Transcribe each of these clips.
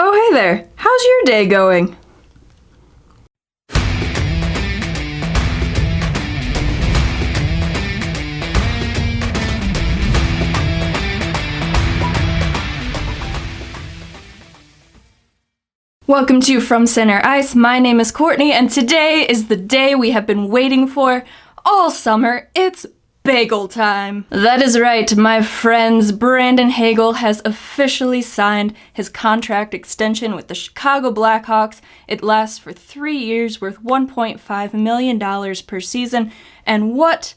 Oh, hey there. How's your day going? Welcome to From Center Ice. My name is Courtney, and today is the day we have been waiting for all summer. It's Bagel time. That is right, my friends. Brandon Hagel has officially signed his contract extension with the Chicago Blackhawks. It lasts for 3 years, worth $1.5 million per season, and what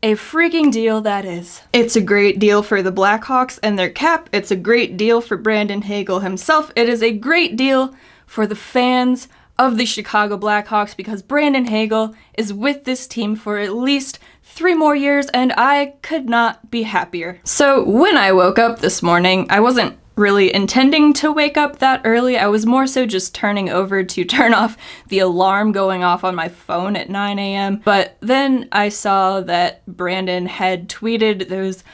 a freaking deal that is. It's a great deal for the Blackhawks and their cap. It's a great deal for Brandon Hagel himself. It is a great deal for the fans of the Chicago Blackhawks because Brandon Hagel is with this team for at least 3 more years, and I could not be happier. So when I woke up this morning, I wasn't really intending to wake up that early. I was more so just turning over to turn off the alarm going off on my phone at 9 a.m. But then I saw that Brandon had tweeted those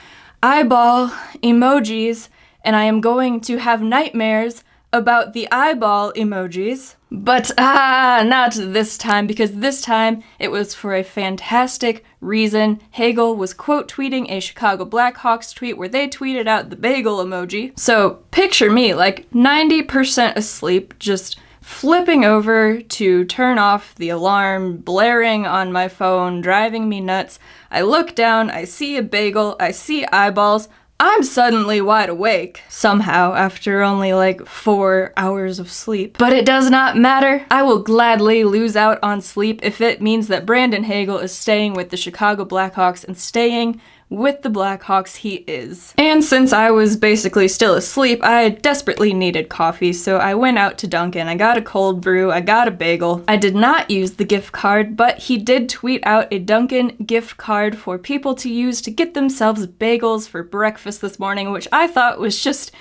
eyeball emojis, and I am going to have nightmares about the eyeball emojis. But not this time, because this time it was for a fantastic reason. Hegel was quote tweeting a Chicago Blackhawks tweet where they tweeted out the bagel emoji. So picture me like 90% asleep, just flipping over to turn off the alarm, blaring on my phone, driving me nuts. I look down, I see a bagel, I see eyeballs. I'm suddenly wide awake, somehow, after only like 4 hours of sleep. But it does not matter. I will gladly lose out on sleep if it means that Brandon Hagel is staying with the Chicago Blackhawks, and staying with the Blackhawks he is. And since I was basically still asleep, I desperately needed coffee, so I went out to Dunkin'. I got a cold brew, I got a bagel. I did not use the gift card, but he did tweet out a Dunkin' gift card for people to use to get themselves bagels for breakfast this morning, which I thought was just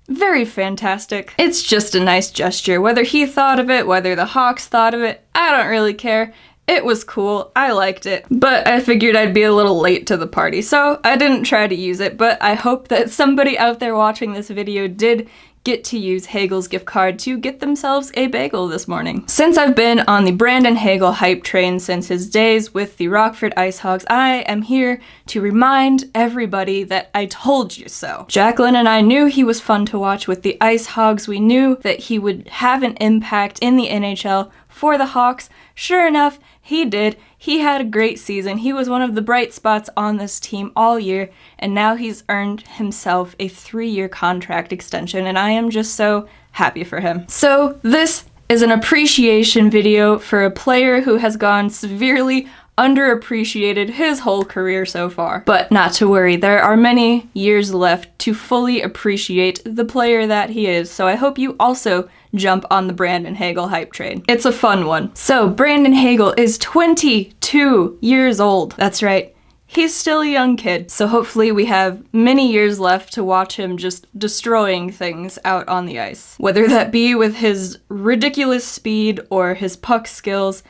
very fantastic. It's just a nice gesture. Whether he thought of it, whether the Hawks thought of it, I don't really care. It was cool, I liked it, but I figured I'd be a little late to the party, so I didn't try to use it, but I hope that somebody out there watching this video did get to use Hegel's gift card to get themselves a bagel this morning. Since I've been on the Brandon Hagel hype train since his days with the Rockford IceHogs, I am here to remind everybody that I told you so. Jacqueline and I knew he was fun to watch with the IceHogs. We knew that he would have an impact in the NHL for the Hawks. Sure enough, he did. He had a great season. He was one of the bright spots on this team all year, and now he's earned himself a 3-year contract extension, and I am just so happy for him. So this is an appreciation video for a player who has gone severely underappreciated his whole career so far. But not to worry, there are many years left to fully appreciate the player that he is, so I hope you also jump on the Brandon Hagel hype train. It's a fun one. So Brandon Hagel is 22 years old. That's right. He's still a young kid, so hopefully we have many years left to watch him just destroying things out on the ice. Whether that be with his ridiculous speed or his puck skills,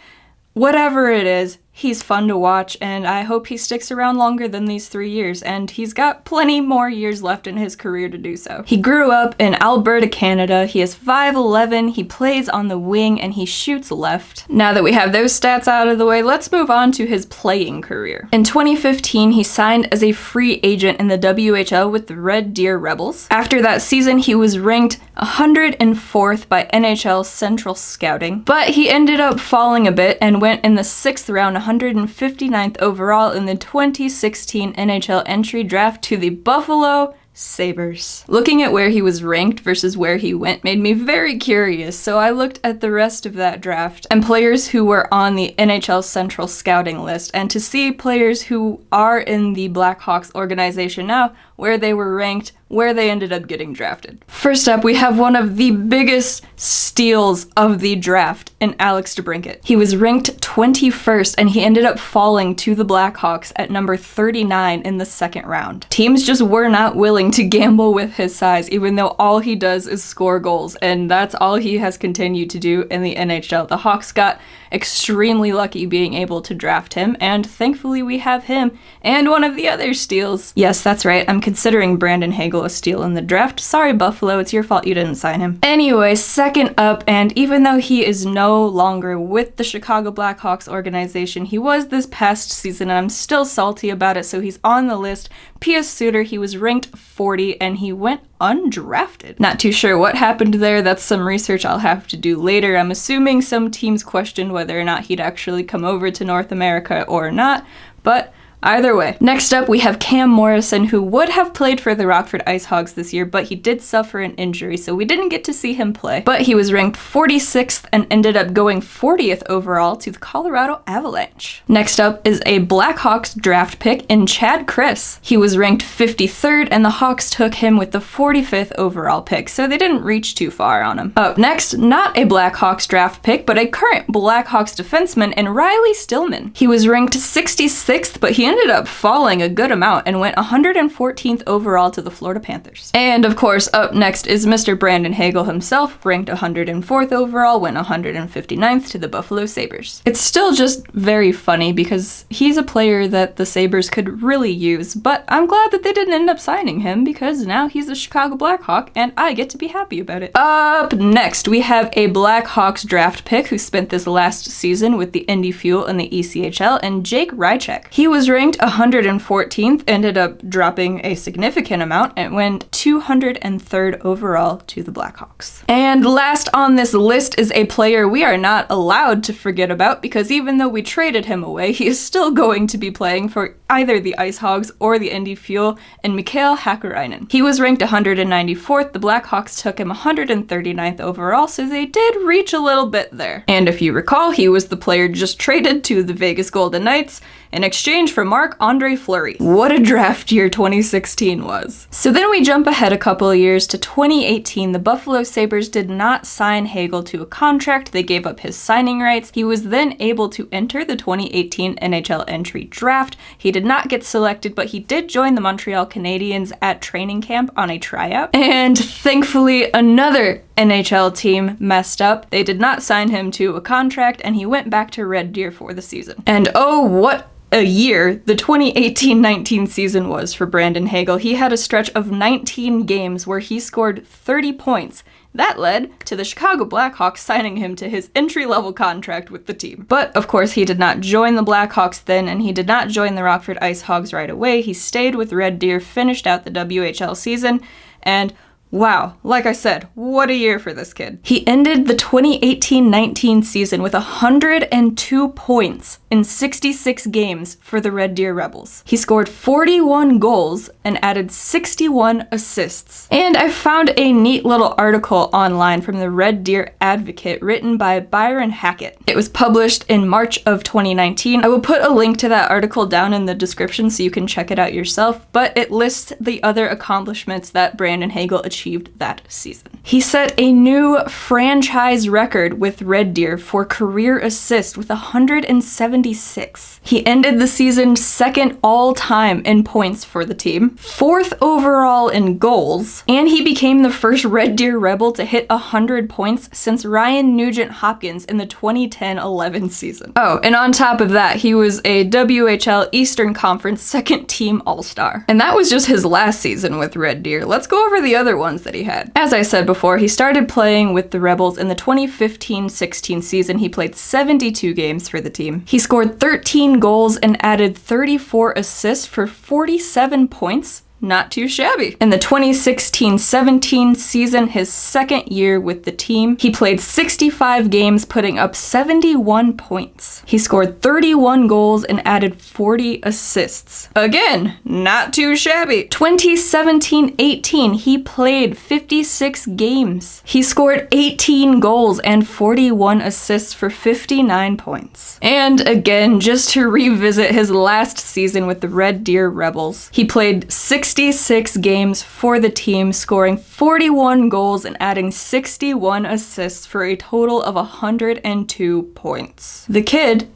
whatever it is, he's fun to watch, and I hope he sticks around longer than these 3 years, and he's got plenty more years left in his career to do so. He grew up in Alberta, Canada. He is 5'11", he plays on the wing, and he shoots left. Now that we have those stats out of the way, let's move on to his playing career. In 2015, he signed as a free agent in the WHL with the Red Deer Rebels. After that season, he was ranked 104th by NHL Central Scouting, but he ended up falling a bit and went in the 6th round, 159th overall in the 2016 NHL entry draft to the Buffalo Sabres. Looking at where he was ranked versus where he went made me very curious, so I looked at the rest of that draft and players who were on the NHL Central Scouting list, and to see players who are in the Blackhawks organization now, where they were ranked, where they ended up getting drafted. First up, we have one of the biggest steals of the draft in Alex DeBrincat. He was ranked 21st, and he ended up falling to the Blackhawks at number 39 in the 2nd round. Teams just were not willing to gamble with his size, even though all he does is score goals, and that's all he has continued to do in the NHL. The Hawks got extremely lucky being able to draft him, and thankfully we have him and one of the other steals. Yes, that's right, I'm considering Brandon Hagel a steal in the draft. Sorry, Buffalo, it's your fault you didn't sign him. Anyway, second up, and even though he is no longer with the Chicago Blackhawks organization, he was this past season, and I'm still salty about it, so he's on the list. P.S. Suter, he was ranked 40, and he went undrafted. Not too sure what happened there. That's some research I'll have to do later. I'm assuming some teams questioned whether or not he'd actually come over to North America or not, but either way. Next up, we have Cam Morrison, who would have played for the Rockford IceHogs this year, but he did suffer an injury, so we didn't get to see him play. But he was ranked 46th and ended up going 40th overall to the Colorado Avalanche. Next up is a Blackhawks draft pick in Chad Chris. He was ranked 53rd, and the Hawks took him with the 45th overall pick, so they didn't reach too far on him. Up next, not a Blackhawks draft pick, but a current Blackhawks defenseman in Riley Stillman. He was ranked 66th, but he ended up falling a good amount and went 114th overall to the Florida Panthers. And of course, up next is Mr. Brandon Hagel himself, ranked 104th overall, went 159th to the Buffalo Sabres. It's still just very funny because he's a player that the Sabres could really use, but I'm glad that they didn't end up signing him because now he's a Chicago Blackhawk and I get to be happy about it. Up next, we have a Blackhawks draft pick who spent this last season with the Indy Fuel in the ECHL, and Jake Rychek. He was ranked 114th, ended up dropping a significant amount, and went 203rd overall to the Blackhawks. And last on this list is a player we are not allowed to forget about because even though we traded him away, he is still going to be playing for either the IceHogs or the Indy Fuel, and Mikael Hakkarainen. He was ranked 194th, the Blackhawks took him 139th overall, so they did reach a little bit there. And if you recall, he was the player just traded to the Vegas Golden Knights in exchange for Marc-Andre Fleury. What a draft year 2016 was. So then we jump ahead a couple of years to 2018. The Buffalo Sabres did not sign Hagel to a contract. They gave up his signing rights. He was then able to enter the 2018 NHL entry draft. He did not get selected, but he did join the Montreal Canadiens at training camp on a tryout. And thankfully, another NHL team messed up. They did not sign him to a contract, and he went back to Red Deer for the season. And oh, what a year the 2018-19 season was for Brandon Hagel. He had a stretch of 19 games where he scored 30 points. That led to the Chicago Blackhawks signing him to his entry-level contract with the team. But, of course, he did not join the Blackhawks then, and he did not join the Rockford IceHogs right away. He stayed with Red Deer, finished out the WHL season, and wow, like I said, what a year for this kid. He ended the 2018-19 season with 102 points in 66 games for the Red Deer Rebels. He scored 41 goals and added 61 assists. And I found a neat little article online from the Red Deer Advocate written by Byron Hackett. It was published in March of 2019. I will put a link to that article down in the description so you can check it out yourself, but it lists the other accomplishments that Brandon Hagel achieved that season. He set a new franchise record with Red Deer for career assist with 176. He ended the season second all-time in points for the team, 4th overall in goals, and he became the first Red Deer Rebel to hit 100 points since Ryan Nugent-Hopkins in the 2010-11 season. Oh, and on top of that, he was a WHL Eastern Conference second-team All-Star. And that was just his last season with Red Deer. Let's go over the other ones that he had. As I said before, he started playing with the Rebels in the 2015-16 season. He played 72 games for the team. He scored 13 goals and added 34 assists for 47 points. Not too shabby. In the 2016-17 season, his second year with the team, he played 65 games, putting up 71 points. He scored 31 goals and added 40 assists. Again, not too shabby. 2017-18, he played 56 games. He scored 18 goals and 41 assists for 59 points. And again, just to revisit his last season with the Red Deer Rebels, he played 66 games for the team, scoring 41 goals and adding 61 assists for a total of 102 points. The kid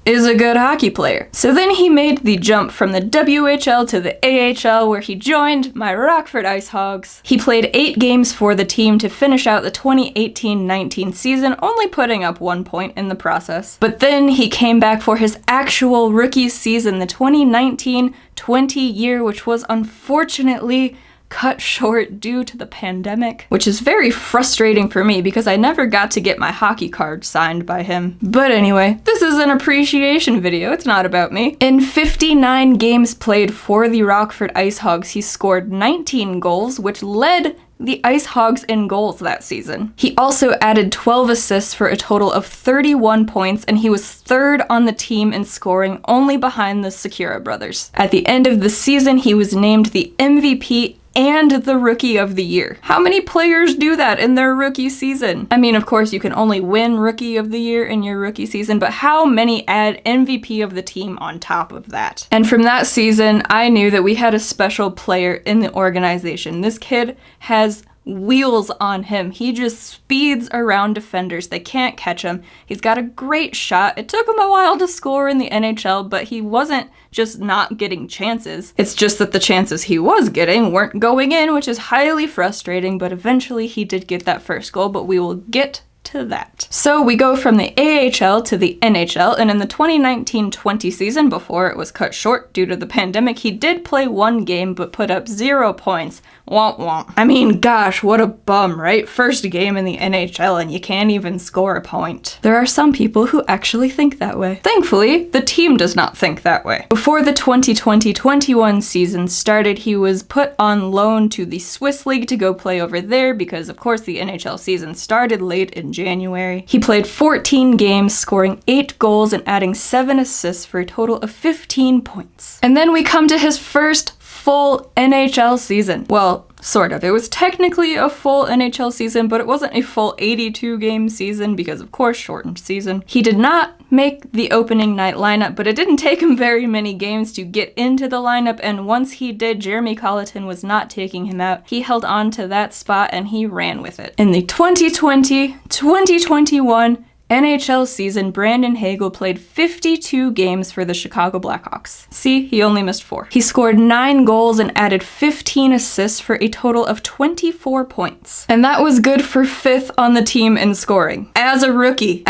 is a good hockey player. So then he made the jump from the WHL to the AHL, where he joined my Rockford IceHogs. He played 8 games for the team to finish out the 2018-19 season, only putting up 1 point in the process. But then he came back for his actual rookie season, the 2019-20 year, which was unfortunately cut short due to the pandemic, which is very frustrating for me because I never got to get my hockey card signed by him. But anyway, this is an appreciation video, it's not about me. In 59 games played for the Rockford IceHogs, he scored 19 goals, which led the IceHogs in goals that season. He also added 12 assists for a total of 31 points, and he was 3rd on the team in scoring, only behind the Secura brothers. At the end of the season, he was named the MVP and the Rookie of the Year. How many players do that in their rookie season? I mean, of course, you can only win Rookie of the Year in your rookie season, but how many add MVP of the team on top of that? And from that season, I knew that we had a special player in the organization. This kid has wheels on him. He just speeds around defenders. They can't catch him. He's got a great shot. It took him a while to score in the NHL, but he wasn't just not getting chances. It's just that the chances he was getting weren't going in, which is highly frustrating, but eventually he did get that first goal, but we will get to that. So we go from the AHL to the NHL, and in the 2019-20 season, before it was cut short due to the pandemic, he did play 1 game but put up 0 points. Womp womp. I mean, gosh, what a bum, right? First game in the NHL and you can't even score a point. There are some people who actually think that way. Thankfully, the team does not think that way. Before the 2020-21 season started, he was put on loan to the Swiss League to go play over there because, of course, the NHL season started late in January. He played 14 games, scoring 8 goals and adding 7 assists for a total of 15 points. And then we come to his first full NHL season. Well, sort of. It was technically a full NHL season, but it wasn't a full 82-game season because, of course, shortened season. He did not make the opening night lineup, but it didn't take him very many games to get into the lineup, and once he did, Jeremy Colleton was not taking him out. He held on to that spot and he ran with it. In the 2020-2021 NHL season, Brandon Hagel played 52 games for the Chicago Blackhawks. See, he only missed 4. He scored 9 goals and added 15 assists for a total of 24 points. And that was good for 5th on the team in scoring. As a rookie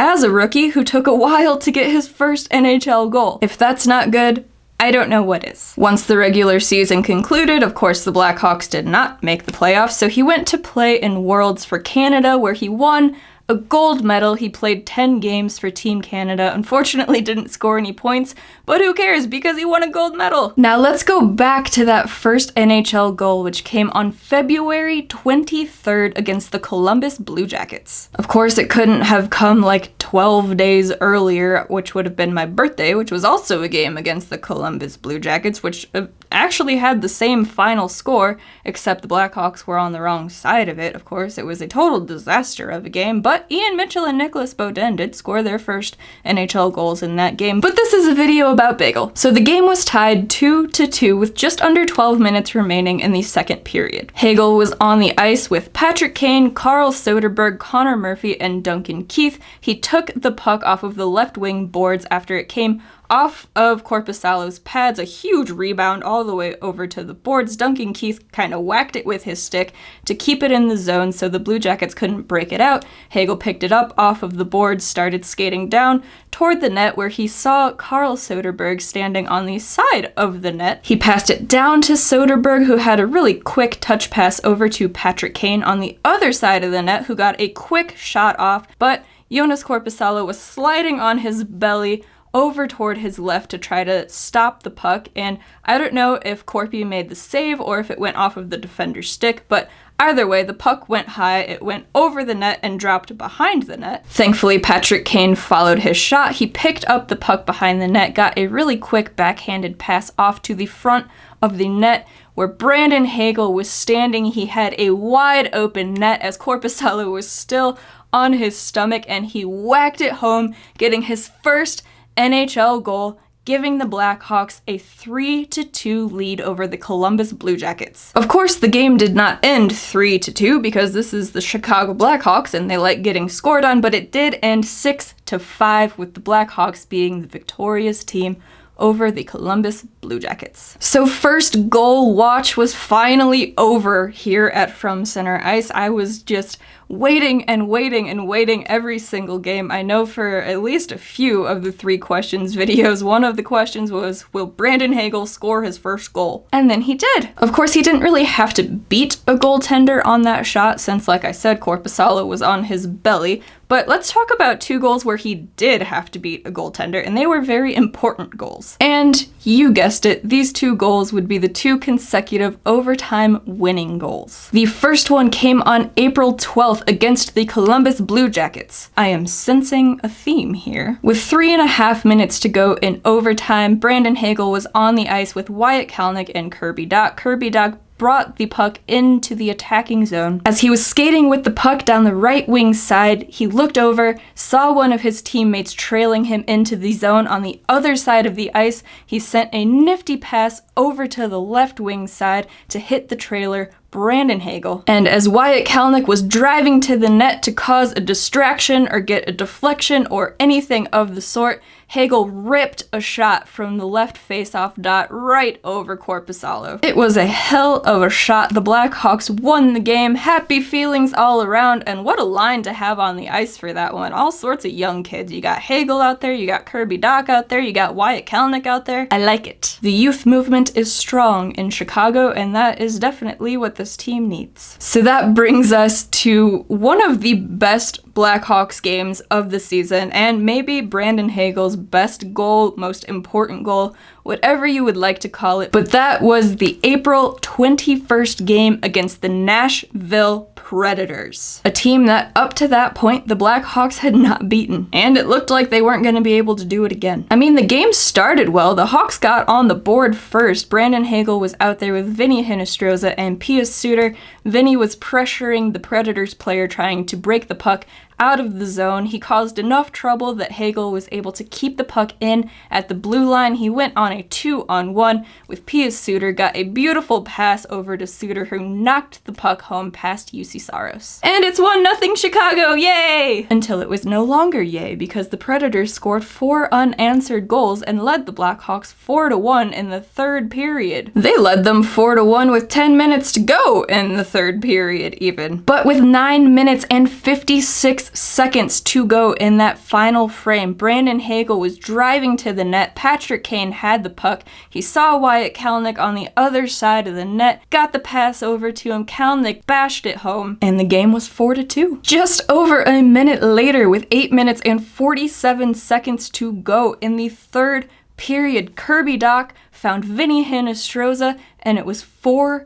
who took a while to get his first NHL goal. If that's not good, I don't know what is. Once the regular season concluded, of course, the Blackhawks did not make the playoffs, so he went to play in Worlds for Canada, where he won a gold medal. He played 10 games for Team Canada. Unfortunately, didn't score any points, but who cares because he won a gold medal. Now let's go back to that first NHL goal, which came on February 23rd against the Columbus Blue Jackets. Of course, it couldn't have come like 12 days earlier, which would have been my birthday, which was also a game against the Columbus Blue Jackets, which actually had the same final score, except the Blackhawks were on the wrong side of it. Of course, it was a total disaster of a game, but Ian Mitchell and Nicholas Beaudin did score their first NHL goals in that game. But this is a video about Bagel. So the game was tied 2-2 with just under 12 minutes remaining in the second period. Hegel was on the ice with Patrick Kane, Carl Soderberg, Connor Murphy, and Duncan Keith. He took the puck off of the left wing boards after it came off of Korpisalo's pads, a huge rebound all the way over to the boards. Duncan Keith kind of whacked it with his stick to keep it in the zone so the Blue Jackets couldn't break it out. Hegel picked it up off of the boards, started skating down toward the net where he saw Carl Soderberg standing on the side of the net. He passed it down to Soderberg, who had a really quick touch pass over to Patrick Kane on the other side of the net, who got a quick shot off, but Joonas Korpisalo was sliding on his belly over toward his left to try to stop the puck, and I don't know if Korpi made the save or if it went off of the defender's stick, but either way, the puck went high, it went over the net and dropped behind the net. Thankfully, Patrick Kane followed his shot. He picked up the puck behind the net, got a really quick backhanded pass off to the front of the net where Brandon Hagel was standing. He had a wide open net as Korpisalo was still on his stomach, and he whacked it home, getting his first NHL goal, giving the Blackhawks a 3-2 lead over the Columbus Blue Jackets. Of course, the game did not end 3-2 because this is the Chicago Blackhawks and they like getting scored on, but it did end 6-2 6-5, with the Blackhawks being the victorious team over the Columbus Blue Jackets. So first goal watch was finally over here at From Center Ice. I was just waiting and waiting and waiting every single game. I know for at least a few of the 3 questions videos, one of the questions was, will Brandon Hagel score his first goal? And then he did. Of course, he didn't really have to beat a goaltender on that shot since, like I said, Korpisalo was on his belly. But let's talk about 2 goals where he did have to beat a goaltender, and they were very important goals. And you guessed it, these 2 goals would be the 2 consecutive overtime winning goals. The first one came on April 12th against the Columbus Blue Jackets. I am sensing a theme here. With 3.5 minutes to go in overtime, Brandon Hagel was on the ice with Wyatt Kalynuk and Kirby Dach. Kirby Dach brought the puck into the attacking zone. As he was skating with the puck down the right wing side, he looked over, saw one of his teammates trailing him into the zone on the other side of the ice. He sent a nifty pass over to the left wing side to hit the trailer, Brandon Hagel. And as Wyatt Kalynuk was driving to the net to cause a distraction or get a deflection or anything of the sort, Hagel ripped a shot from the left face-off dot right over Korpisalo. It was a hell of a shot. The Blackhawks won the game. Happy feelings all around, and what a line to have on the ice for that one. All sorts of young kids. You got Hagel out there, you got Kirby Dach out there, you got Wyatt Kalynuk out there. I like it. The youth movement is strong in Chicago, and that is definitely what this team needs. So that brings us to one of the best Blackhawks games of the season, and maybe Brandon Hagel's best goal, most important goal, whatever you would like to call it. But that was the April 21st game against the Nashville Predators, a team that up to that point the Blackhawks had not beaten, and it looked like they weren't going to be able to do it again. I mean, the game started well. The Hawks got on the board first. Brandon Hagel was out there with Vinny Hinostroza and Pius Suter. Vinny was pressuring the Predators player trying to break the puck out of the zone. He caused enough trouble that Hagel was able to keep the puck in at the blue line. He went on a 2-on-1 with Pius Suter, got a beautiful pass over to Suter, who knocked the puck home past UC Saros. And it's 1-0 Chicago, yay! Until it was no longer yay, because the Predators scored 4 unanswered goals and led the Blackhawks 4-1 in the 3rd period. They led them 4-1 with 10 minutes to go in the 3rd period even. But with 9 minutes and 56 seconds to go in that final frame, Brandon Hagel was driving to the net. Patrick Kane had the puck. He saw Wyatt Kalynuk on the other side of the net, got the pass over to him. Kalynuk bashed it home, and the game was 4-2. Just over a minute later, with 8 minutes and 47 seconds to go in the 3rd period, Kirby Dach found Vinny Hinostroza, and it was 4-3.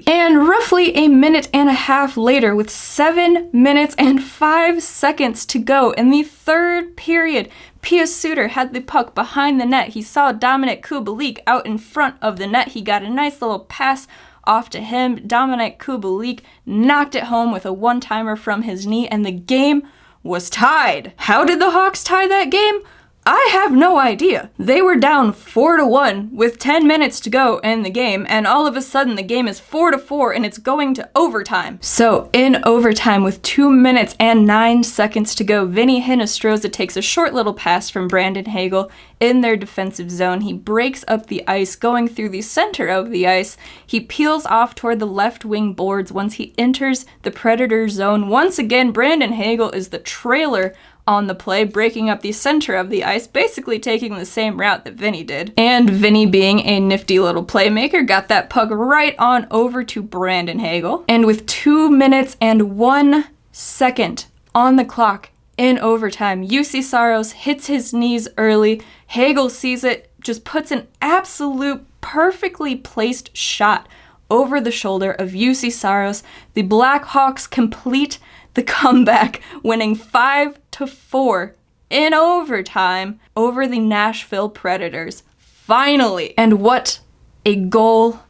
And roughly a minute and a half later, with 7 minutes and 5 seconds to go in the 3rd period, Pius Suter had the puck behind the net. He saw Dominik Kubalik out in front of the net. He got a nice little pass off to him. Dominik Kubalik knocked it home with a one-timer from his knee, and the game was tied. How did the Hawks tie that game? I have no idea. They were down 4-1 with 10 minutes to go in the game, and all of a sudden the game is 4-4 and it's going to overtime. So in overtime, with 2 minutes and 9 seconds to go, Vinny Hinostroza takes a short little pass from Brandon Hagel in their defensive zone. He breaks up the ice, going through the center of the ice. He peels off toward the left wing boards once he enters the Predator zone. Once again, Brandon Hagel is the trailer on the play, breaking up the center of the ice, basically taking the same route that Vinny did. And Vinny, being a nifty little playmaker, got that puck right on over to Brandon Hagel. And with 2 minutes and 1 second on the clock in overtime, UC Saros hits his knees early. Hagel sees it, just puts an absolute perfectly placed shot over the shoulder of UC Saros. The Blackhawks complete the comeback, winning 5-4 in overtime over the Nashville Predators. Finally! And what a goal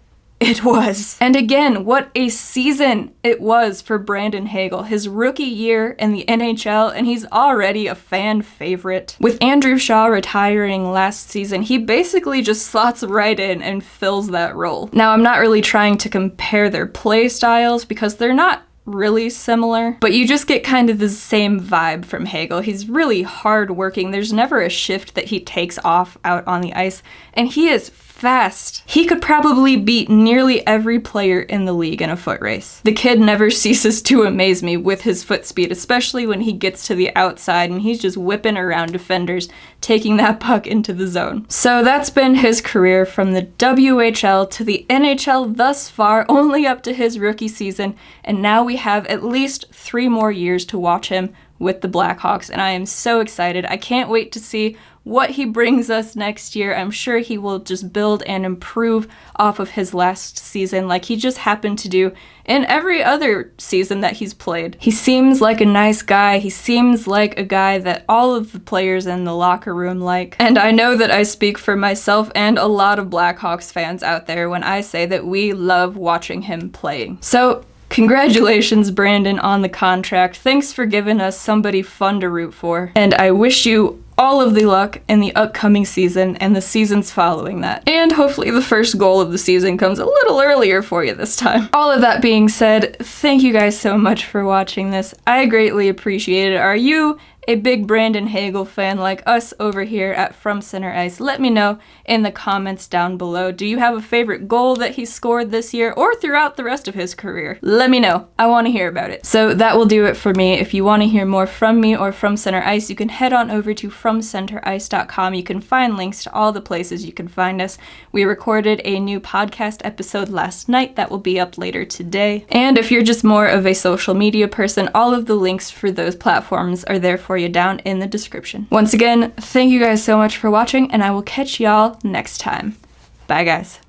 it was. And again, what a season it was for Brandon Hagel. His rookie year in the NHL, and he's already a fan favorite. With Andrew Shaw retiring last season, he basically just slots right in and fills that role. Now, I'm not really trying to compare their play styles because they're not really similar, but you just get kind of the same vibe from Hegel. He's really hard-working. There's never a shift that he takes off out on the ice, and he is fast. He could probably beat nearly every player in the league in a foot race. The kid never ceases to amaze me with his foot speed, especially when he gets to the outside and he's just whipping around defenders, taking that puck into the zone. So that's been his career from the WHL to the NHL thus far, only up to his rookie season, and now we have at least 3 more years to watch him with the Blackhawks, and I am so excited. I can't wait to see what he brings us next year. I'm sure he will just build and improve off of his last season like he just happened to do in every other season that he's played. He seems like a nice guy. He seems like a guy that all of the players in the locker room like. And I know that I speak for myself and a lot of Blackhawks fans out there when I say that we love watching him playing. So, congratulations, Brandon, on the contract. Thanks for giving us somebody fun to root for. And I wish you all of the luck in the upcoming season and the seasons following that. And hopefully the first goal of the season comes a little earlier for you this time. All of that being said, thank you guys so much for watching this. I greatly appreciate it. Are you a big Brandon Hagel fan like us over here at From Center Ice? Let me know in the comments down below. Do you have a favorite goal that he scored this year or throughout the rest of his career? Let me know. I want to hear about it. So that will do it for me. If you want to hear more from me or From Center Ice, you can head on over to FromCenterIce.com. You can find links to all the places you can find us. We recorded a new podcast episode last night that will be up later today. And if you're just more of a social media person, all of the links for those platforms are there for you down in the description. Once again, thank you guys so much for watching, and I will catch y'all next time. Bye, guys.